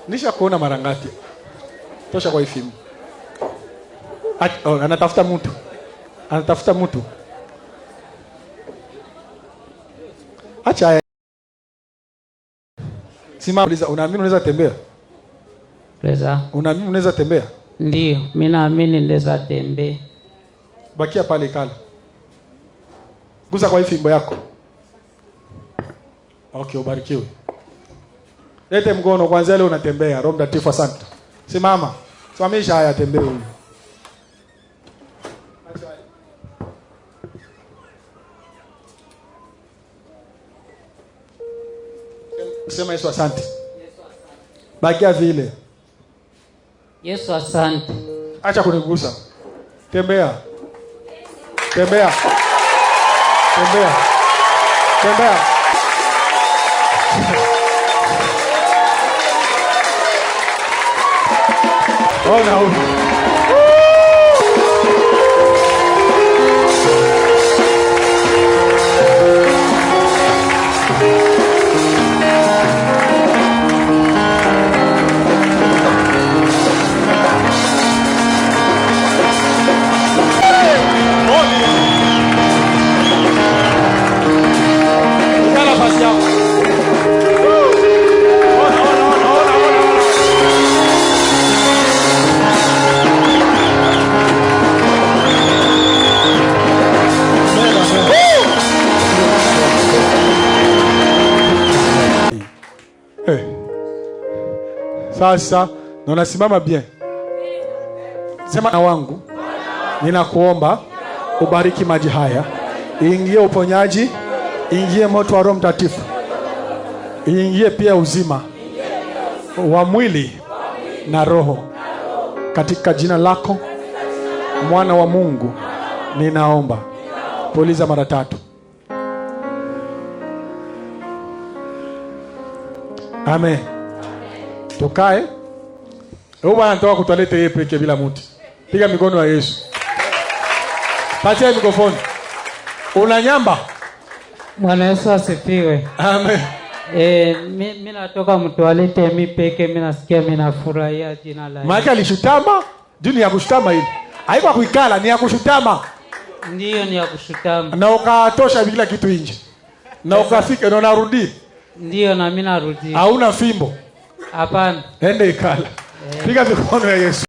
Nisha kuona mara ngapi? Tosha kwa ifimu. Anatafuta mtu. Anatafuta mtu. Acha. Simama, unaamini unaweza tembea? Reza. Unaamini unaweza tembea? Ndio, mimi naamini naweza tembea. Bakia pale kala. Gusa kwa fimbo yako. Okay, ubarikiwe. Lete mkono kwanza, leo unatembea. Roho Mtakatifu asante. Simama. Simamisha haya, tembea huyu. Sema Yesu asante. Bakia vile. Yesu asante. Acha kunigusa. Tembea. Tembea. Tembea. Tembea. Oh no. Sasa na unasimama bien. Sema na wangu, ninakuomba ubariki maji haya, ingie uponyaji, ingie moto wa Roho Mtakatifu, ingie pia uzima wa mwili na roho, katika jina lako Mwana wa Mungu ninaomba. Puliza mara 3. Amen. Tukae. Leo bwana anatoka kutoleta yeye peke bila mtu. Piga mikono ya Yesu. Patia mikrofoni. Unanyamba. Bwana Yesu asifiwe. Amen. Mimi natoka mtoalete mimi peke, mimi nasikia mimi nafurahia jina la Yesu. Maana alishutama, juni ya kushutama hili. Haiko kuikala, ni ya kushutama. Ndio, ni ya kushutama. Na ukatosha bila kitu nje. Na ukafika na unarudi. Ndio, na mimi narudi. Hauna fimbo. Hapana. Ende ikala. Piga mikono ya Yesu.